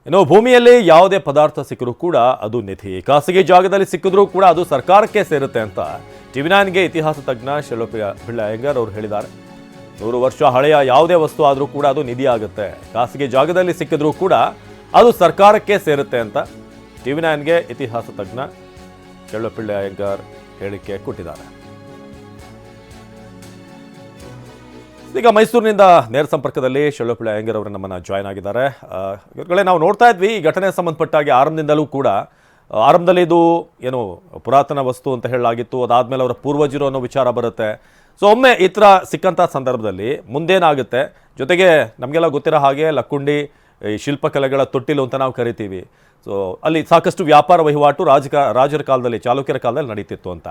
ಇನ್ನು ಭೂಮಿಯಲ್ಲಿ ಯಾವುದೇ ಪದಾರ್ಥ ಸಿಕ್ಕರೂ ಕೂಡ ಅದು ನಿಧಿ, ಖಾಸಗಿ ಜಾಗದಲ್ಲಿ ಸಿಕ್ಕಿದ್ರೂ ಕೂಡ ಅದು ಸರ್ಕಾರಕ್ಕೆ ಸೇರುತ್ತೆ ಅಂತ ಟಿವಿ9ಗೆ ಇತಿಹಾಸ ತಜ್ಞ ಶೆಲ್ಲೋಪಿಳ್ಳ ಅಯ್ಯಂಗಾರ್ ಅವರು ಹೇಳಿದ್ದಾರೆ. 100 ವರ್ಷ ಹಳೆಯ ಯಾವುದೇ ವಸ್ತು ಆದರೂ ಕೂಡ ಅದು ನಿಧಿ ಆಗುತ್ತೆ, ಖಾಸಗಿ ಜಾಗದಲ್ಲಿ ಸಿಕ್ಕಿದ್ರೂ ಕೂಡ ಅದು ಸರ್ಕಾರಕ್ಕೆ ಸೇರುತ್ತೆ ಅಂತ ಟಿವಿ9ಗೆ ಇತಿಹಾಸ ತಜ್ಞ ಶೆಲ್ಲೋಪಿಳ್ಳ ಅಯ್ಯಂಗಾರ್ ಹೇಳಿಕೆ ಕೊಟ್ಟಿದ್ದಾರೆ. ಈಗ ಮೈಸೂರಿನಿಂದ ನೇರ ಸಂಪರ್ಕದಲ್ಲಿ ಶೆಲ್ಲೋಪಿಳ್ಳ ಅಯ್ಯಂಗಾರ್ ಅವರು ನಮ್ಮನ್ನು ಜಾಯ್ನ್ ಆಗಿದ್ದಾರೆ. ಇವುಗಳೇ ನಾವು ನೋಡ್ತಾ ಇದ್ವಿ ಈ ಘಟನೆ ಸಂಬಂಧಪಟ್ಟಾಗಿ ಆರಂಭದಿಂದಲೂ ಕೂಡ ಆರಂಭದಲ್ಲಿ ಇದು ಏನು ಪುರಾತನ ವಸ್ತು ಅಂತ ಹೇಳಲಾಗಿತ್ತು, ಅದಾದ್ಮೇಲೆ ಅವರ ಪೂರ್ವಜರು ಅನ್ನೋ ವಿಚಾರ ಬರುತ್ತೆ. ಸೊ ಒಮ್ಮೆ ಈ ಥರ ಸಿಕ್ಕಂಥ ಸಂದರ್ಭದಲ್ಲಿ ಮುಂದೇನಾಗುತ್ತೆ, ಜೊತೆಗೆ ನಮಗೆಲ್ಲ ಗೊತ್ತಿರೋ ಹಾಗೆ ಲಕ್ಕುಂಡಿ ಈ ಶಿಲ್ಪಕಲೆಗಳ ತೊಟ್ಟಿಲು ಅಂತ ನಾವು ಕರಿತೀವಿ. ಸೊ ಅಲ್ಲಿ ಸಾಕಷ್ಟು ವ್ಯಾಪಾರ ವಹಿವಾಟು ರಾಜರ ಕಾಲದಲ್ಲಿ, ಚಾಲುಕ್ಯರ ಕಾಲದಲ್ಲಿ ನಡೀತಿತ್ತು ಅಂತ.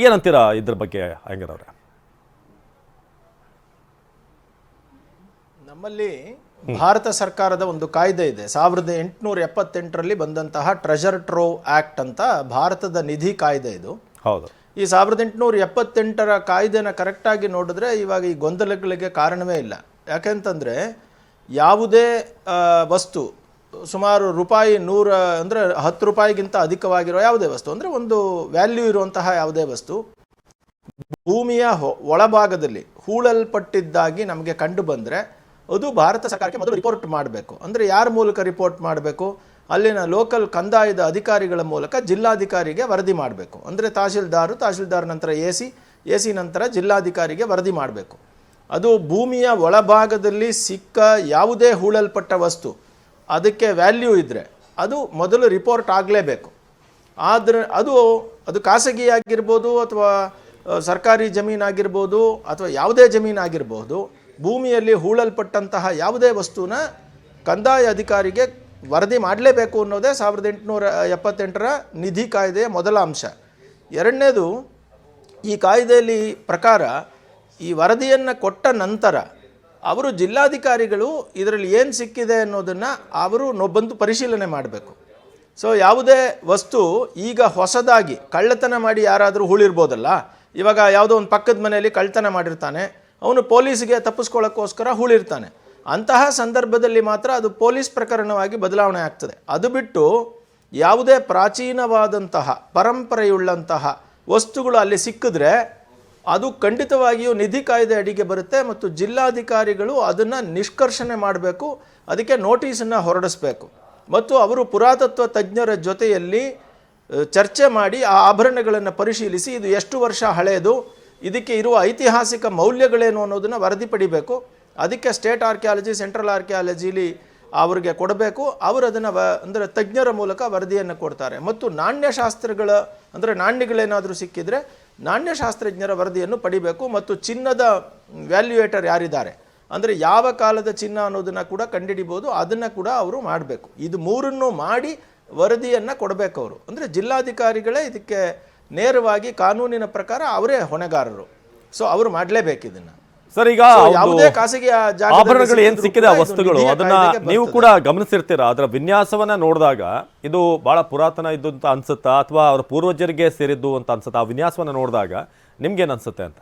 ಏನಂತೀರಾ ಇದ್ರ ಬಗ್ಗೆ ಅಯ್ಯಂಗಾರ್ ಅವರೇ? ನಮ್ಮಲ್ಲಿ ಭಾರತ ಸರ್ಕಾರದ ಒಂದು ಕಾಯ್ದೆ ಇದೆ, 1878ರಲ್ಲಿ ಬಂದಂತಹ ಟ್ರೆಜರ್ ಟ್ರೋವ್ ಆಕ್ಟ್ ಅಂತ ಭಾರತದ ನಿಧಿ ಕಾಯ್ದೆ ಇದು. ಹೌದು. ಈ 1878ರ ಕಾಯ್ದೆನ ಕರೆಕ್ಟಾಗಿ ನೋಡಿದ್ರೆ ಇವಾಗ ಈ ಗೊಂದಲಗಳಿಗೆ ಕಾರಣವೇ ಇಲ್ಲ. ಯಾಕೆಂತಂದರೆ ಯಾವುದೇ ವಸ್ತು ಸುಮಾರು ರೂಪಾಯಿ 100 ಅಂದರೆ 10 ರೂಪಾಯಿಗಿಂತ ಅಧಿಕವಾಗಿರೋ ಯಾವುದೇ ವಸ್ತು, ಅಂದರೆ ಒಂದು ವ್ಯಾಲ್ಯೂ ಇರುವಂತಹ ಯಾವುದೇ ವಸ್ತು ಭೂಮಿಯ ಒಳಭಾಗದಲ್ಲಿ ಹೂಳಲ್ಪಟ್ಟಿದ್ದಾಗಿ ನಮಗೆ ಕಂಡು ಬಂದರೆ ಅದು ಭಾರತ ಸರ್ಕಾರಕ್ಕೆ ಮೊದಲು ರಿಪೋರ್ಟ್ ಮಾಡಬೇಕು. ಅಂದರೆ ಯಾರ ಮೂಲಕ ರಿಪೋರ್ಟ್ ಮಾಡಬೇಕು? ಅಲ್ಲಿನ ಲೋಕಲ್ ಕಂದಾಯದ ಅಧಿಕಾರಿಗಳ ಮೂಲಕ ಜಿಲ್ಲಾಧಿಕಾರಿಗೆ ವರದಿ ಮಾಡಬೇಕು. ಅಂದರೆ ತಹಶೀಲ್ದಾರ್ ನಂತರ ಎ ಸಿ ನಂತರ ಜಿಲ್ಲಾಧಿಕಾರಿಗೆ ವರದಿ ಮಾಡಬೇಕು. ಅದು ಭೂಮಿಯ ಒಳಭಾಗದಲ್ಲಿ ಸಿಕ್ಕ ಯಾವುದೇ ಹೂಳಲ್ಪಟ್ಟ ವಸ್ತು ಅದಕ್ಕೆ ವ್ಯಾಲ್ಯೂ ಇದ್ದರೆ ಅದು ಮೊದಲು ರಿಪೋರ್ಟ್ ಆಗಲೇಬೇಕು. ಆದರೆ ಅದು ಖಾಸಗಿಯಾಗಿರ್ಬೋದು ಅಥವಾ ಸರ್ಕಾರಿ ಜಮೀನಾಗಿರ್ಬೋದು ಅಥವಾ ಯಾವುದೇ ಜಮೀನಾಗಿರ್ಬೋದು, ಭೂಮಿಯಲ್ಲಿ ಹೂಳಲ್ಪಟ್ಟಂತಹ ಯಾವುದೇ ವಸ್ತುನ ಕಂದಾಯ ಅಧಿಕಾರಿಗೆ ವರದಿ ಮಾಡಲೇಬೇಕು ಅನ್ನೋದೇ 1878ರ ನಿಧಿ ಕಾಯ್ದೆಯ ಮೊದಲ ಅಂಶ. ಎರಡನೇದು, ಈ ಕಾಯ್ದೆಯಲ್ಲಿ ಪ್ರಕಾರ ಈ ವರದಿಯನ್ನು ಕೊಟ್ಟ ನಂತರ ಅವರು ಜಿಲ್ಲಾಧಿಕಾರಿಗಳು ಇದರಲ್ಲಿ ಏನು ಸಿಕ್ಕಿದೆ ಅನ್ನೋದನ್ನು ಅವರು ಬಂದು ಪರಿಶೀಲನೆ ಮಾಡಬೇಕು. ಸೊ ಯಾವುದೇ ವಸ್ತು ಈಗ ಹೊಸದಾಗಿ ಕಳ್ಳತನ ಮಾಡಿ ಯಾರಾದರೂ ಹೂಳಿರ್ಬೋದಲ್ಲ, ಇವಾಗ ಯಾವುದೋ ಒಂದು ಪಕ್ಕದ ಮನೆಯಲ್ಲಿ ಕಳ್ಳತನ ಮಾಡಿರ್ತಾನೆ, ಅವನು ಪೊಲೀಸ್ಗೆ ತಪ್ಪಿಸ್ಕೊಳ್ಳೋಕ್ಕೋಸ್ಕರ ಹೂಳಿರ್ತಾನೆ. ಅಂತಹ ಸಂದರ್ಭದಲ್ಲಿ ಮಾತ್ರ ಅದು ಪೊಲೀಸ್ ಪ್ರಕರಣವಾಗಿ ಬದಲಾವಣೆ ಆಗ್ತದೆ. ಅದು ಬಿಟ್ಟು ಯಾವುದೇ ಪ್ರಾಚೀನವಾದಂತಹ ಪರಂಪರೆಯುಳ್ಳಂತಹ ವಸ್ತುಗಳು ಅಲ್ಲಿ ಸಿಕ್ಕಿದ್ರೆ ಅದು ಖಂಡಿತವಾಗಿಯೂ ನಿಧಿ ಕಾಯ್ದೆ ಅಡಿಗೆ ಬರುತ್ತೆ ಮತ್ತು ಜಿಲ್ಲಾಧಿಕಾರಿಗಳು ಅದನ್ನು ನಿಷ್ಕರ್ಷಣೆ ಮಾಡಬೇಕು, ಅದಕ್ಕೆ ನೋಟಿಸನ್ನು ಹೊರಡಿಸಬೇಕು ಮತ್ತು ಅವರು ಪುರಾತತ್ವ ತಜ್ಞರ ಜೊತೆಯಲ್ಲಿ ಚರ್ಚೆ ಮಾಡಿ ಆ ಆಭರಣಗಳನ್ನು ಪರಿಶೀಲಿಸಿ ಇದು ಎಷ್ಟು ವರ್ಷ ಹಳೆಯದು, ಇದಕ್ಕೆ ಇರುವ ಐತಿಹಾಸಿಕ ಮೌಲ್ಯಗಳೇನು ಅನ್ನೋದನ್ನು ವರದಿ ಪಡಿಬೇಕು. ಅದಕ್ಕೆ ಸ್ಟೇಟ್ ಆರ್ಕಿಯಾಲಜಿ, ಸೆಂಟ್ರಲ್ ಆರ್ಕಿಯಾಲಜಿಲಿ ಅವ್ರಿಗೆ ಕೊಡಬೇಕು. ಅವರು ಅದನ್ನು ಅಂದರೆ ತಜ್ಞರ ಮೂಲಕ ವರದಿಯನ್ನು ಕೊಡ್ತಾರೆ. ಮತ್ತು ನಾಣ್ಯಶಾಸ್ತ್ರಗಳ ಅಂದರೆ ನಾಣ್ಯಗಳೇನಾದರೂ ಸಿಕ್ಕಿದರೆ ನಾಣ್ಯಶಾಸ್ತ್ರಜ್ಞರ ವರದಿಯನ್ನು ಪಡಿಬೇಕು. ಮತ್ತು ಚಿನ್ನದ ವ್ಯಾಲ್ಯೂಯೇಟರ್ ಯಾರಿದ್ದಾರೆ ಅಂದರೆ ಯಾವ ಕಾಲದ ಚಿನ್ನ ಅನ್ನೋದನ್ನು ಕೂಡ ಕಂಡುಹಿಡಿಬೋದು, ಅದನ್ನು ಕೂಡ ಅವರು ಮಾಡಬೇಕು. ಇದು ಮೂರನ್ನು ಮಾಡಿ ವರದಿಯನ್ನು ಕೊಡಬೇಕು ಅವರು. ಅಂದರೆ ಜಿಲ್ಲಾಧಿಕಾರಿಗಳೇ ಇದಕ್ಕೆ ನೇರವಾಗಿ ಕಾನೂನಿನ ಪ್ರಕಾರ ಅವರೇ ಹೊಣೆಗಾರರು. ಸೊ ಅವರು ಮಾಡಲೇಬೇಕು ಇದನ್ನು. ಸರ್, ಈಗ ಯಾವುದೇ ಖಾಸಗಿ ಆಭರಣಗಳು ಏನ್ ಸಿಕ್ಕಿದೆ ವಸ್ತುಗಳು ಅದನ್ನ ನೀವು ಕೂಡ ಗಮನಿಸಿರ್ತೀರಾ. ಅದರ ವಿನ್ಯಾಸವನ್ನ ನೋಡಿದಾಗ ಇದು ಬಹಳ ಪುರಾತನ ಇದ್ದು ಅಂತ ಅನ್ಸುತ್ತಾ ಅಥವಾ ಅವರ ಪೂರ್ವಜರಿಗೆ ಸೇರಿದ್ದು ಅಂತ ಅನ್ಸುತ್ತಾ? ಆ ವಿನ್ಯಾಸವನ್ನ ನೋಡಿದಾಗ ನಿಮ್ಗೇನ್ ಅನ್ಸುತ್ತೆ ಅಂತ?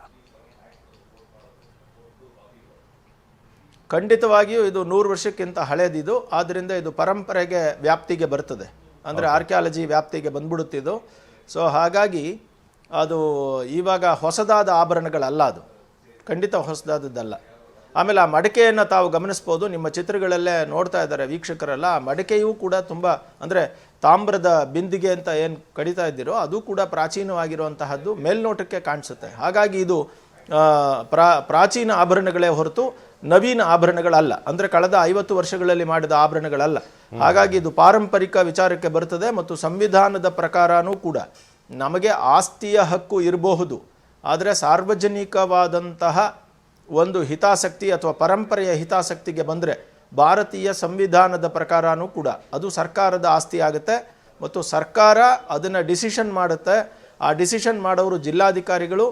ಖಂಡಿತವಾಗಿಯೂ ಇದು 100 ವರ್ಷಕ್ಕಿಂತ ಹಳೆಯದಿದು. ಆದ್ದರಿಂದ ಇದು ಪರಂಪರೆಗೆ ವ್ಯಾಪ್ತಿಗೆ ಬರ್ತದೆ, ಅಂದರೆ ಆರ್ಕಿಯಾಲಜಿ ವ್ಯಾಪ್ತಿಗೆ ಬಂದ್ಬಿಡುತ್ತಿದ್ದು. ಸೊ ಹಾಗಾಗಿ ಅದು ಇವಾಗ ಹೊಸದಾದ ಆಭರಣಗಳಲ್ಲ, ಅದು ಖಂಡಿತ ಹೊಸದಾದದ್ದಲ್ಲ. ಆಮೇಲೆ ಆ ಮಡಿಕೆಯನ್ನು ತಾವು ಗಮನಿಸ್ಬೋದು, ನಿಮ್ಮ ಚಿತ್ರಗಳಲ್ಲೇ ನೋಡ್ತಾ ಇದ್ದಾರೆ ವೀಕ್ಷಕರೆಲ್ಲ. ಆ ಮಡಿಕೆಯೂ ಕೂಡ ತುಂಬ ಅಂದರೆ ತಾಮ್ರದ ಬಿಂದಿಗೆ ಅಂತ ಏನು ಕಡಿತಾ ಇದ್ದೀರೋ ಅದು ಕೂಡ ಪ್ರಾಚೀನವಾಗಿರುವಂತಹದ್ದು ಮೇಲ್ನೋಟಕ್ಕೆ ಕಾಣಿಸುತ್ತೆ. ಹಾಗಾಗಿ ಇದು ಪ್ರಾಚೀನ ಆಭರಣಗಳೇ ಹೊರತು ನವೀನ ಆಭರಣಗಳಲ್ಲ, ಅಂದರೆ ಕಳೆದ 50 ವರ್ಷಗಳಲ್ಲಿ ಮಾಡಿದ ಆಭರಣಗಳಲ್ಲ. ಹಾಗಾಗಿ ಇದು ಪಾರಂಪರಿಕ ವಿಚಾರಕ್ಕೆ ಬರ್ತದೆ. ಮತ್ತು ಸಂವಿಧಾನದ ಪ್ರಕಾರನೂ ಕೂಡ ನಮಗೆ ಆಸ್ತಿಯ ಹಕ್ಕು ಇರಬಹುದು, ಆದರೆ ಸಾರ್ವಜನಿಕವಾದಂತಹ ಒಂದು ಹಿತಾಸಕ್ತಿ ಅಥವಾ ಪರಂಪರೆಯ ಹಿತಾಸಕ್ತಿಗೆ ಬಂದರೆ ಭಾರತೀಯ ಸಂವಿಧಾನದ ಪ್ರಕಾರನೂ ಕೂಡ ಅದು ಸರ್ಕಾರದ ಆಸ್ತಿ ಆಗುತ್ತೆ ಮತ್ತು ಸರ್ಕಾರ ಅದನ್ನು ಡಿಸಿಷನ್ ಮಾಡುತ್ತೆ. ಆ ಡಿಸಿಷನ್ ಮಾಡೋರು ಜಿಲ್ಲಾಧಿಕಾರಿಗಳು.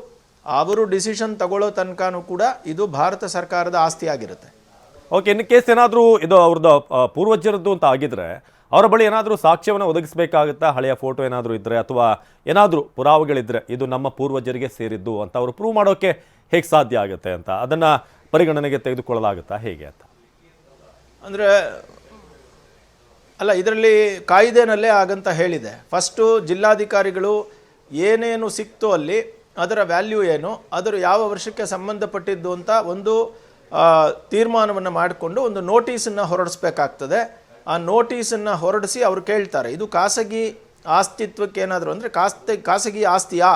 ಅವರು ಡಿಸಿಷನ್ ತಗೊಳ್ಳೋ ತನಕನೂ ಕೂಡ ಇದು ಭಾರತ ಸರ್ಕಾರದ ಆಸ್ತಿ ಆಗಿರುತ್ತೆ. ಓಕೆ, ಇನ್ನು ಕೇಸ್ ಏನಾದರೂ ಇದು ಅವ್ರದ್ದು ಪೂರ್ವಜರದ್ದು ಅಂತ ಆಗಿದ್ರೆ ಅವರ ಬಳಿ ಏನಾದರೂ ಸಾಕ್ಷ್ಯವನ್ನು ಒದಗಿಸಬೇಕಾಗುತ್ತಾ? ಹಳೆಯ ಫೋಟೋ ಏನಾದರೂ ಇದ್ದರೆ ಅಥವಾ ಏನಾದರೂ ಪುರಾವೆಗಳಿದ್ದರೆ ಇದು ನಮ್ಮ ಪೂರ್ವಜರಿಗೆ ಸೇರಿದ್ದು ಅಂತ ಅವರು ಪ್ರೂವ್ ಮಾಡೋಕ್ಕೆ ಹೇಗೆ ಸಾಧ್ಯ ಆಗುತ್ತೆ ಅಂತ ಅದನ್ನು ಪರಿಗಣನೆಗೆ ತೆಗೆದುಕೊಳ್ಳಲಾಗುತ್ತಾ ಹೇಗೆ ಅಂತ? ಅಂದರೆ ಅಲ್ಲ, ಇದರಲ್ಲಿ ಕಾಯ್ದೆನಲ್ಲೇ ಹಾಗಂತ ಹೇಳಿದೆ. ಫಸ್ಟು ಜಿಲ್ಲಾಧಿಕಾರಿಗಳು ಏನೇನು ಸಿಕ್ತು ಅಲ್ಲಿ ಅದರ ವ್ಯಾಲ್ಯೂ ಏನು, ಅದರ ಯಾವ ವರ್ಷಕ್ಕೆ ಸಂಬಂಧಪಟ್ಟಿದ್ದು ಅಂತ ಒಂದು ತೀರ್ಮಾನವನ್ನು ಮಾಡಿಕೊಂಡು ಒಂದು ನೋಟಿಸನ್ನು ಹೊರಡಿಸ್ಬೇಕಾಗ್ತದೆ. ಆ ನೋಟಿಸನ್ನು ಹೊರಡಿಸಿ ಅವರು ಕೇಳ್ತಾರೆ, ಇದು ಖಾಸಗಿ ಆಸ್ತಿತ್ವಕ್ಕೆ ಏನಾದರೂ ಅಂದರೆ ಖಾಸಗಿ ಆಸ್ತಿಯಾ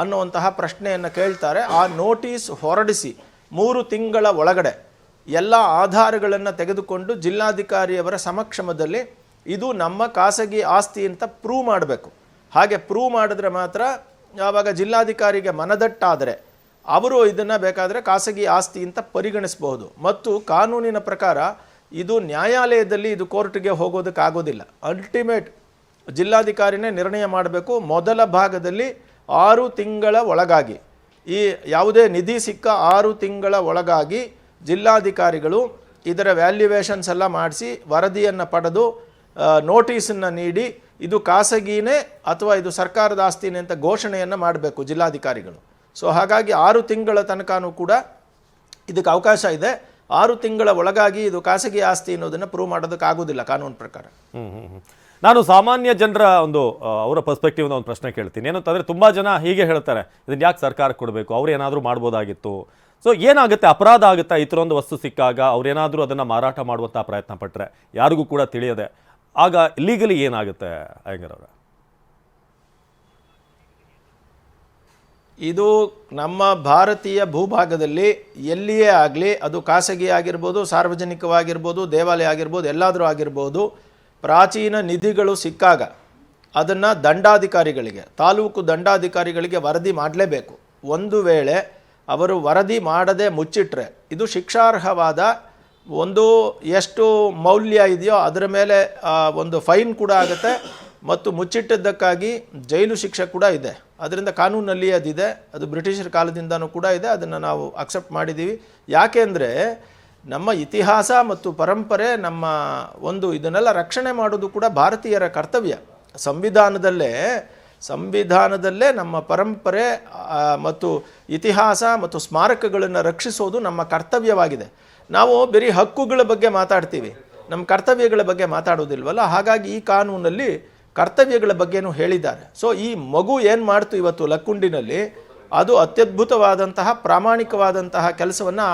ಅನ್ನುವಂತಹ ಪ್ರಶ್ನೆಯನ್ನು ಕೇಳ್ತಾರೆ. ಆ ನೋಟಿಸ್ ಹೊರಡಿಸಿ 3 ತಿಂಗಳ ಒಳಗಡೆ ಎಲ್ಲ ಆಧಾರಗಳನ್ನು ತೆಗೆದುಕೊಂಡು ಜಿಲ್ಲಾಧಿಕಾರಿಯವರ ಸಮಕ್ಷಮದಲ್ಲಿ ಇದು ನಮ್ಮ ಖಾಸಗಿ ಆಸ್ತಿ ಅಂತ ಪ್ರೂವ್ ಮಾಡಬೇಕು. ಹಾಗೆ ಪ್ರೂವ್ ಮಾಡಿದ್ರೆ ಮಾತ್ರ ಯಾವಾಗ ಜಿಲ್ಲಾಧಿಕಾರಿಗೆ ಮನದಟ್ಟಾದರೆ ಅವರು ಇದನ್ನು ಬೇಕಾದರೆ ಖಾಸಗಿ ಆಸ್ತಿ ಅಂತ ಪರಿಗಣಿಸಬಹುದು. ಮತ್ತು ಕಾನೂನಿನ ಪ್ರಕಾರ ಇದು ನ್ಯಾಯಾಲಯದಲ್ಲಿ ಇದು ಕೋರ್ಟ್ಗೆ ಹೋಗೋದಕ್ಕಾಗೋದಿಲ್ಲ. ಅಲ್ಟಿಮೇಟ್ ಜಿಲ್ಲಾಧಿಕಾರಿನೇ ನಿರ್ಣಯ ಮಾಡಬೇಕು. ಮೊದಲ ಭಾಗದಲ್ಲಿ 6 ತಿಂಗಳ ಒಳಗಾಗಿ, ಈ ಯಾವುದೇ ನಿಧಿ ಸಿಕ್ಕ 6 ತಿಂಗಳ ಒಳಗಾಗಿ ಜಿಲ್ಲಾಧಿಕಾರಿಗಳು ಇದರ ವ್ಯಾಲ್ಯುವೇಷನ್ಸ್ ಎಲ್ಲ ಮಾಡಿಸಿ ವರದಿಯನ್ನು ಪಡೆದು ನೋಟಿಸನ್ನು ನೀಡಿ ಇದು ಖಾಸಗಿನೇ ಅಥವಾ ಇದು ಸರ್ಕಾರದ ಆಸ್ತಿನೇ ಅಂತ ಘೋಷಣೆಯನ್ನು ಮಾಡಬೇಕು ಜಿಲ್ಲಾಧಿಕಾರಿಗಳು. ಸೊ ಹಾಗಾಗಿ 6 ತಿಂಗಳ ತನಕನೂ ಕೂಡ ಇದಕ್ಕೆ ಅವಕಾಶ ಇದೆ. 6 ತಿಂಗಳ ಒಳಗಾಗಿ ಇದು ಖಾಸಗಿ ಆಸ್ತಿ ಅನ್ನೋದನ್ನು ಪ್ರೂವ್ ಮಾಡೋದಕ್ಕಾಗೋದಿಲ್ಲ ಕಾನೂನು ಪ್ರಕಾರ. ನಾನು ಸಾಮಾನ್ಯ ಜನರ ಒಂದು ಅವರ ಪರ್ಸ್ಪೆಕ್ಟಿವ್ನ ಒಂದು ಪ್ರಶ್ನೆ ಕೇಳ್ತೀನಿ. ಏನಂತಂದರೆ ತುಂಬ ಜನ ಹೀಗೆ ಹೇಳ್ತಾರೆ, ಇದನ್ನು ಯಾಕೆ ಸರ್ಕಾರಕ್ಕೆ ಕೊಡಬೇಕು, ಅವ್ರು ಏನಾದರೂ ಮಾಡ್ಬೋದಾಗಿತ್ತು. ಸೊ ಏನಾಗುತ್ತೆ, ಅಪರಾಧ ಆಗುತ್ತಾ ಈ ಥರ ಒಂದು ವಸ್ತು ಸಿಕ್ಕಾಗ ಅವ್ರೇನಾದರೂ ಅದನ್ನು ಮಾರಾಟ ಮಾಡುವಂಥ ಪ್ರಯತ್ನ ಪಟ್ಟರೆ ಯಾರಿಗೂ ಕೂಡ ತಿಳಿಯದೆ, ಆಗ ಲೀಗಲಿ ಏನಾಗುತ್ತೆ ಅಯ್ಯಂಗಾರ್ ಅವರ? ಇದು ನಮ್ಮ ಭಾರತೀಯ ಭೂಭಾಗದಲ್ಲಿ ಎಲ್ಲಿಯೇ ಆಗಲಿ, ಅದು ಖಾಸಗಿ ಆಗಿರ್ಬೋದು, ಸಾರ್ವಜನಿಕವಾಗಿರ್ಬೋದು, ದೇವಾಲಯ ಆಗಿರ್ಬೋದು, ಎಲ್ಲಾದರೂ ಆಗಿರ್ಬೋದು, ಪ್ರಾಚೀನ ನಿಧಿಗಳು ಸಿಕ್ಕಾಗ ಅದನ್ನು ದಂಡಾಧಿಕಾರಿಗಳಿಗೆ, ತಾಲೂಕು ದಂಡಾಧಿಕಾರಿಗಳಿಗೆ ವರದಿ ಮಾಡಲೇಬೇಕು. ಒಂದು ವೇಳೆ ಅವರು ವರದಿ ಮಾಡದೆ ಮುಚ್ಚಿಟ್ರೆ ಇದು ಶಿಕ್ಷಾರ್ಹವಾದ ಒಂದು ಎಷ್ಟು ಮೌಲ್ಯ ಇದೆಯೋ ಅದರ ಮೇಲೆ ಒಂದು ಫೈನ್ ಕೂಡ ಆಗುತ್ತೆ ಮತ್ತು ಮುಚ್ಚಿಟ್ಟದ್ದಕ್ಕಾಗಿ ಜೈಲು ಶಿಕ್ಷೆ ಕೂಡ ಇದೆ. ಅದರಿಂದ ಕಾನೂನಲ್ಲಿ ಅದಿದೆ, ಅದು ಬ್ರಿಟಿಷರ ಕಾಲದಿಂದನೂ ಕೂಡ ಇದೆ. ಅದನ್ನು ನಾವು ಅಕ್ಸೆಪ್ಟ್ ಮಾಡಿದ್ದೀವಿ. ಯಾಕೆ ಅಂದರೆ ನಮ್ಮ ಇತಿಹಾಸ ಮತ್ತು ಪರಂಪರೆ, ನಮ್ಮ ಒಂದು ಇದನ್ನೆಲ್ಲ ರಕ್ಷಣೆ ಮಾಡೋದು ಕೂಡ ಭಾರತೀಯರ ಕರ್ತವ್ಯ. ಸಂವಿಧಾನದಲ್ಲೇ ನಮ್ಮ ಪರಂಪರೆ ಮತ್ತು ಇತಿಹಾಸ ಮತ್ತು ಸ್ಮಾರಕಗಳನ್ನು ರಕ್ಷಿಸೋದು ನಮ್ಮ ಕರ್ತವ್ಯವಾಗಿದೆ. ನಾವು ಬರೀ ಹಕ್ಕುಗಳ ಬಗ್ಗೆ ಮಾತಾಡ್ತೀವಿ, ನಮ್ಮ ಕರ್ತವ್ಯಗಳ ಬಗ್ಗೆ ಮಾತಾಡೋದಿಲ್ವಲ್ಲ. ಹಾಗಾಗಿ ಈ ಕಾನೂನಲ್ಲಿ ಕರ್ತವ್ಯಗಳ ಬಗ್ಗೆನೂ ಹೇಳಿದ್ದಾರೆ. ಸೊ ಈ ಮಗು ಏನು ಮಾಡ್ತು ಇವತ್ತು ಲಕ್ಕುಂಡಿನಲ್ಲಿ, ಅದು ಅತ್ಯದ್ಭುತವಾದಂತಹ ಪ್ರಾಮಾಣಿಕವಾದಂತಹ ಕೆಲಸವನ್ನು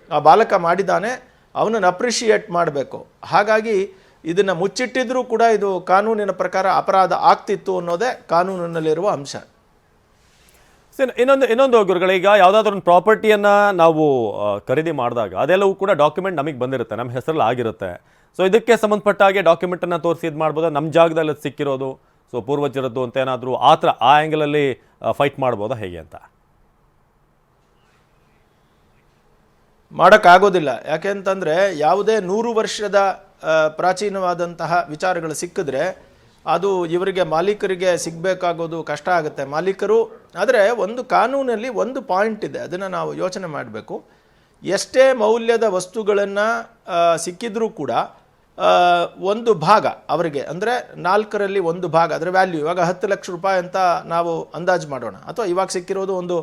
ಆ ಬಾಲಕ ಮಾಡಿದ್ದಾನೆ. ಅವನನ್ನು ಅಪ್ರಿಷಿಯೇಟ್ ಮಾಡಬೇಕು. ಹಾಗಾಗಿ ಇದನ್ನು ಮುಚ್ಚಿಟ್ಟಿದ್ರೂ ಕೂಡ ಇದು ಕಾನೂನಿನ ಪ್ರಕಾರ ಅಪರಾಧ ಆಗ್ತಿತ್ತು ಅನ್ನೋದೇ ಕಾನೂನಿನಲ್ಲಿರುವ ಅಂಶ. ಇನ್ನೊಂದು ಗುರುಗಳೇ, ಈಗ ಯಾವುದಾದ್ರೂ ಒಂದು ಪ್ರಾಪರ್ಟಿಯನ್ನು ನಾವು ಖರೀದಿ ಮಾಡಿದಾಗ ಅದೆಲ್ಲವೂ ಕೂಡ ಡಾಕ್ಯುಮೆಂಟ್ ನಮಗೆ ಬಂದಿರುತ್ತೆ, ನಮ್ಮ ಹೆಸರಲ್ಲಿ ಆಗಿರುತ್ತೆ. ಸೊ ಇದಕ್ಕೆ ಸಂಬಂಧಪಟ್ಟ ಹಾಗೆ ಡಾಕ್ಯುಮೆಂಟನ್ನು ತೋರಿಸಿ ಇದು ಮಾಡ್ಬೋದಾ, ನಮ್ಮ ಜಾಗದಲ್ಲಿ ಸಿಕ್ಕಿರೋದು ಸೊ ಪೂರ್ವಜರದ್ದು ಅಂತ ಏನಾದರೂ ಆ ಆ್ಯಂಗಲಲ್ಲಿ ಫೈಟ್ ಮಾಡ್ಬೋದಾ, ಹೇಗೆ ಅಂತ? ಮಾಡೋಕ್ಕಾಗೋದಿಲ್ಲ. ಯಾಕೆಂತಂದರೆ ಯಾವುದೇ 100 ವರ್ಷದ ಪ್ರಾಚೀನವಾದಂತಹ ವಿಚಾರಗಳು ಸಿಕ್ಕಿದ್ರೆ ಅದು ಇವರಿಗೆ ಮಾಲೀಕರಿಗೆ ಸಿಗಬೇಕಾಗೋದು ಕಷ್ಟ ಆಗುತ್ತೆ. ಮಾಲೀಕರು ಆದರೆ ಒಂದು ಕಾನೂನಲ್ಲಿ ಒಂದು ಪಾಯಿಂಟ್ ಇದೆ, ಅದನ್ನು ನಾವು ಯೋಚನೆ ಮಾಡಬೇಕು. ಎಷ್ಟೇ ಮೌಲ್ಯದ ವಸ್ತುಗಳನ್ನು ಸಿಕ್ಕಿದ್ರೂ ಕೂಡ ಒಂದು ಭಾಗ ಅವರಿಗೆ, ಅಂದರೆ 4ರಲ್ಲಿ 1 ಭಾಗ ಅದರ ವ್ಯಾಲ್ಯೂ, ಇವಾಗ 10 ಲಕ್ಷ ರೂಪಾಯಿ ಅಂತ ನಾವು ಅಂದಾಜು ಮಾಡೋಣ, ಅಥವಾ ಇವಾಗ ಸಿಕ್ಕಿರೋದು ಒಂದು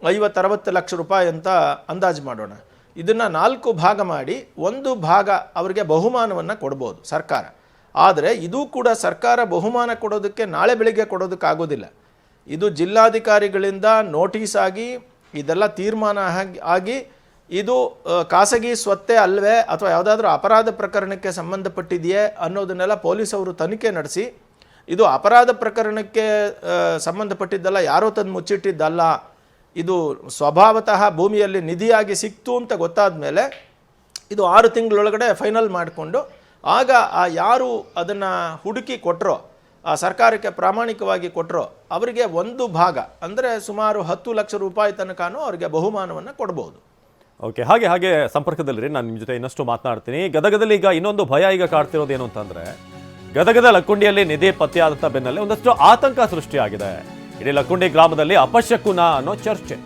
50-60 ಲಕ್ಷ ರೂಪಾಯಿ ಅಂತ ಅಂದಾಜು ಮಾಡೋಣ. ಇದನ್ನು 4 ಭಾಗ ಮಾಡಿ 1 ಭಾಗ ಅವರಿಗೆ ಬಹುಮಾನವನ್ನು ಕೊಡ್ಬೋದು ಸರ್ಕಾರ. ಆದರೆ ಇದು ಕೂಡ ಸರ್ಕಾರ ಬಹುಮಾನ ಕೊಡೋದಕ್ಕೆ ನಾಳೆ ಬೆಳಿಗ್ಗೆ ಕೊಡೋದಕ್ಕಾಗೋದಿಲ್ಲ. ಇದು ಜಿಲ್ಲಾಧಿಕಾರಿಗಳಿಂದ ನೋಟಿಸ್ ಆಗಿ ಇದೆಲ್ಲ ತೀರ್ಮಾನ ಆಗಿ ಇದು ಖಾಸಗಿ ಸ್ವತ್ತೇ ಅಲ್ವೇ ಅಥವಾ ಯಾವುದಾದ್ರೂ ಅಪರಾಧ ಪ್ರಕರಣಕ್ಕೆ ಸಂಬಂಧಪಟ್ಟಿದೆಯೇ ಅನ್ನೋದನ್ನೆಲ್ಲ ಪೊಲೀಸವರು ತನಿಖೆ ನಡೆಸಿ, ಇದು ಅಪರಾಧ ಪ್ರಕರಣಕ್ಕೆ ಸಂಬಂಧಪಟ್ಟಿದ್ದಲ್ಲ, ಯಾರೋ ತಂದು ಮುಚ್ಚಿಟ್ಟಿದ್ದಲ್ಲ, ಇದು ಸ್ವಭಾವತಃ ಭೂಮಿಯಲ್ಲಿ ನಿಧಿಯಾಗಿ ಸಿಕ್ತು ಅಂತ ಗೊತ್ತಾದ ಮೇಲೆ ಇದು 6 ತಿಂಗಳೊಳಗಡೆ ಫೈನಲ್ ಮಾಡಿಕೊಂಡು ಆಗ ಯಾರು ಅದನ್ನು ಹುಡುಕಿ ಕೊಟ್ಟರೋ, ಆ ಸರ್ಕಾರಕ್ಕೆ ಪ್ರಾಮಾಣಿಕವಾಗಿ ಕೊಟ್ಟರೋ ಅವರಿಗೆ 1 ಭಾಗ ಅಂದರೆ ಸುಮಾರು 10 ಲಕ್ಷ ರೂಪಾಯಿ ತನಕನೂ ಅವರಿಗೆ ಬಹುಮಾನವನ್ನು ಕೊಡ್ಬೋದು. ಓಕೆ, ಹಾಗೆ ಸಂಪರ್ಕದಲ್ಲಿರಿ, ನಾನು ನಿಮ್ಮ ಜೊತೆ ಇನ್ನಷ್ಟು ಮಾತನಾಡ್ತೀನಿ. ಗದಗದಲ್ಲಿ ಈಗ ಇನ್ನೊಂದು ಭಯ ಈಗ ಕಾಡ್ತಿರೋದು ಏನು ಅಂತಂದರೆ, ಗದಗದ ಲಕ್ಕುಂಡಿಯಲ್ಲಿ ನಿಧಿ ಪತ್ತೆಯಾದಂಥ ಬೆನ್ನಲ್ಲೇ ಒಂದಷ್ಟು ಆತಂಕ ಸೃಷ್ಟಿಯಾಗಿದೆ. ಇಡೀ ಲಕ್ಕುಂಡಿ ಗ್ರಾಮದಲ್ಲಿ ಅಪಶಕುನ ಅನ್ನೋ ಚರ್ಚೆ,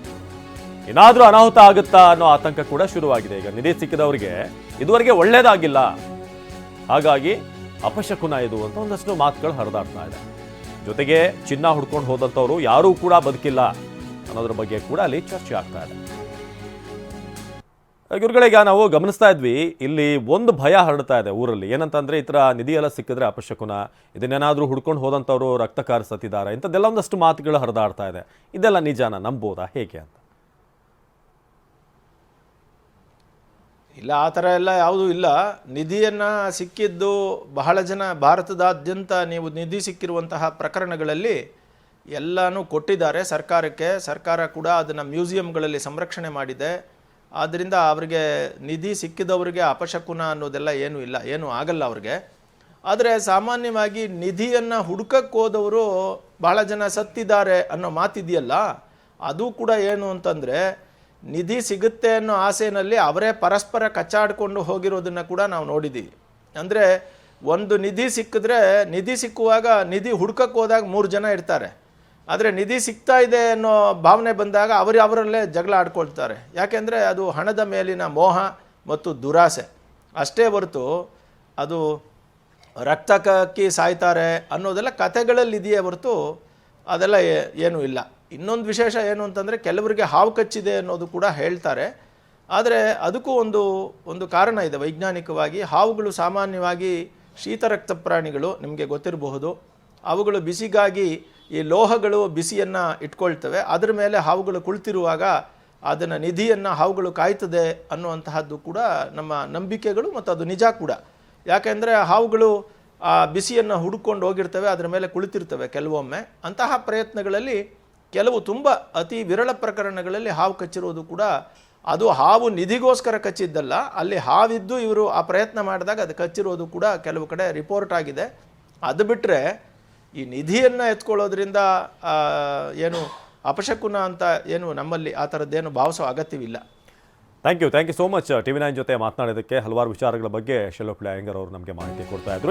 ಏನಾದರೂ ಅನಾಹುತ ಆಗುತ್ತಾ ಅನ್ನೋ ಆತಂಕ ಕೂಡ ಶುರುವಾಗಿದೆ. ಈಗ ನಿಧಿ ಸಿಕ್ಕಿದವರಿಗೆ ಇದುವರೆಗೆ ಒಳ್ಳೇದಾಗಿಲ್ಲ, ಹಾಗಾಗಿ ಅಪಶಕುನ ಇದು ಅಂತ ಒಂದಷ್ಟು ಮಾತುಗಳು ಹರಿದಾಡ್ತಾ ಇದೆ. ಜೊತೆಗೆ ಚಿನ್ನ ಹುಡ್ಕೊಂಡು ಹೋದಂಥವ್ರು ಯಾರೂ ಕೂಡ ಬದುಕಿಲ್ಲ ಅನ್ನೋದ್ರ ಬಗ್ಗೆ ಕೂಡ ಅಲ್ಲಿ ಚರ್ಚೆ ಆಗ್ತಾ ಇದೆ. ಇವ್ರುಗಳಿಗೆ ನಾವು ಗಮನಿಸ್ತಾ ಇದ್ವಿ, ಇಲ್ಲಿ ಒಂದು ಭಯ ಹರಡ್ತಾ ಇದೆ ಊರಲ್ಲಿ. ಏನಂತಂದ್ರೆ ಈ ಥರ ನಿಧಿ ಎಲ್ಲ ಸಿಕ್ಕಿದ್ರೆ ಅಪಶಕುನ, ಇದನ್ನೇನಾದರೂ ಹುಡ್ಕೊಂಡು ಹೋದಂಥವ್ರು ರಕ್ತ ಕಾರಿಸತ್ತಿದ್ದಾರೆ, ಇಂಥದ್ದೆಲ್ಲ ಒಂದಷ್ಟು ಮಾತುಗಳು ಹರಿದಾಡ್ತಾ ಇದೆ. ಇದೆಲ್ಲ ನಿಜಾನ, ನಂಬೋದಾ, ಹೇಗೆ ಅಂತ? ಇಲ್ಲ, ಆ ಥರ ಎಲ್ಲ ಯಾವುದೂ ಇಲ್ಲ. ನಿಧಿಯನ್ನು ಸಿಕ್ಕಿದ್ದು ಬಹಳ ಜನ ಭಾರತದಾದ್ಯಂತ ನೀವು ನಿಧಿ ಸಿಕ್ಕಿರುವಂತಹ ಪ್ರಕರಣಗಳಲ್ಲಿ ಎಲ್ಲನೂ ಕೊಟ್ಟಿದ್ದಾರೆ ಸರ್ಕಾರಕ್ಕೆ. ಸರ್ಕಾರ ಕೂಡ ಅದನ್ನು ಮ್ಯೂಸಿಯಂಗಳಲ್ಲಿ ಸಂರಕ್ಷಣೆ ಮಾಡಿದೆ. ಆದ್ದರಿಂದ ಅವರಿಗೆ ನಿಧಿ ಸಿಕ್ಕಿದವರಿಗೆ ಅಪಶಕುನ ಅನ್ನೋದೆಲ್ಲ ಏನೂ ಇಲ್ಲ, ಏನೂ ಆಗಲ್ಲ ಅವ್ರಿಗೆ. ಆದರೆ ಸಾಮಾನ್ಯವಾಗಿ ನಿಧಿಯನ್ನು ಹುಡುಕಕ್ಕೆ ಹೋದವರು ಬಹಳ ಜನ ಸತ್ತಿದ್ದಾರೆ ಅನ್ನೋ ಮಾತಿದೆಯಲ್ಲ, ಅದು ಕೂಡ ಏನು ಅಂತಂದರೆ ನಿಧಿ ಸಿಗುತ್ತೆ ಅನ್ನೋ ಆಸೆಯಲ್ಲಿ ಅವರೇ ಪರಸ್ಪರ ಕಚ್ಚಾಡಿಕೊಂಡು ಹೋಗಿರೋದನ್ನು ಕೂಡ ನಾವು ನೋಡಿದ್ದೀವಿ. ಅಂದರೆ ಒಂದು ನಿಧಿ ಸಿಕ್ಕಿದ್ರೆ, ನಿಧಿ ಸಿಕ್ಕುವಾಗ ನಿಧಿ ಹುಡ್ಕಕ್ಕೆ ಹೋದಾಗ 3 ಜನ ಇರ್ತಾರೆ. ಆದರೆ ನಿಧಿ ಸಿಗ್ತಾ ಇದೆ ಅನ್ನೋ ಭಾವನೆ ಬಂದಾಗ ಅವರಲ್ಲೇ ಜಗಳ ಆಡ್ಕೊಳ್ತಾರೆ. ಯಾಕೆಂದರೆ ಅದು ಹಣದ ಮೇಲಿನ ಮೋಹ ಮತ್ತು ದುರಾಸೆ ಅಷ್ಟೇ ಹೊರತು ಅದು ರಕ್ತಕ್ಕಿ ಸಾಯ್ತಾರೆ ಅನ್ನೋದೆಲ್ಲ ಕಥೆಗಳಲ್ಲಿ ಇದೆಯೇ ಹೊರತು ಅದೆಲ್ಲ ಏನೂ ಇಲ್ಲ. ಇನ್ನೊಂದು ವಿಶೇಷ ಏನು ಅಂತಂದರೆ ಕೆಲವರಿಗೆ ಹಾವು ಕಚ್ಚಿದೆ ಅನ್ನೋದು ಕೂಡ ಹೇಳ್ತಾರೆ. ಆದರೆ ಅದಕ್ಕೂ ಒಂದು ಕಾರಣ ಇದೆ ವೈಜ್ಞಾನಿಕವಾಗಿ. ಹಾವುಗಳು ಸಾಮಾನ್ಯವಾಗಿ ಶೀತರಕ್ತ ಪ್ರಾಣಿಗಳು, ನಿಮಗೆ ಗೊತ್ತಿರಬಹುದು. ಅವುಗಳು ಬಿಸಿಗಾಗಿ ಈ ಲೋಹಗಳು ಬಿಸಿಯನ್ನು ಇಟ್ಕೊಳ್ತವೆ. ಅದರ ಮೇಲೆ ಹಾವುಗಳು ಕುಳಿತಿರುವಾಗ ಅದನ್ನು ನಿಧಿಯನ್ನು ಹಾವುಗಳು ಕಾಯ್ತದೆ ಅನ್ನುವಂತಹದ್ದು ಕೂಡ ನಮ್ಮ ನಂಬಿಕೆಗಳು, ಮತ್ತು ಅದು ನಿಜ ಕೂಡ. ಯಾಕೆಂದರೆ ಹಾವುಗಳು ಆ ಬಿಸಿಯನ್ನು ಹುಡುಕೊಂಡು ಹೋಗಿರ್ತವೆ, ಅದರ ಮೇಲೆ ಕುಳಿತಿರ್ತವೆ ಕೆಲವೊಮ್ಮೆ. ಅಂತಹ ಪ್ರಯತ್ನಗಳಲ್ಲಿ ಕೆಲವು ತುಂಬ ಅತಿ ವಿರಳ ಪ್ರಕರಣಗಳಲ್ಲಿ ಹಾವು ಕಚ್ಚಿರೋದು ಕೂಡ ಅದು ಹಾವು ನಿಧಿಗೋಸ್ಕರ ಕಚ್ಚಿದ್ದಲ್ಲ, ಅಲ್ಲಿ ಹಾವಿದ್ದು ಇವರು ಆ ಪ್ರಯತ್ನ ಮಾಡಿದಾಗ ಅದು ಕಚ್ಚಿರೋದು ಕೂಡ ಕೆಲವು ಕಡೆ ರಿಪೋರ್ಟ್ ಆಗಿದೆ. ಅದು ಬಿಟ್ಟರೆ ಈ ನಿಧಿಯನ್ನು ಎತ್ಕೊಳ್ಳೋದ್ರಿಂದ ಏನು ಅಪಶಕುನ ಅಂತ ಏನು ನಮ್ಮಲ್ಲಿ ಆ ಥರದ್ದೇನು ಭಾವಿಸೋ ಅಗತ್ಯವಿಲ್ಲ. Thank you so much. TV9 ಜೊತೆ ಮಾತನಾಡೋದಕ್ಕೆ ಹಲವಾರು ವಿಚಾರಗಳ ಬಗ್ಗೆ ಶೆಲ್ಲೋಪಳ್ಳಿ ಅಯ್ಯಂಗಾರ್ ಅವರು ನಮಗೆ ಮಾಹಿತಿ ಕೊಡ್ತಾ ಇದ್ರು.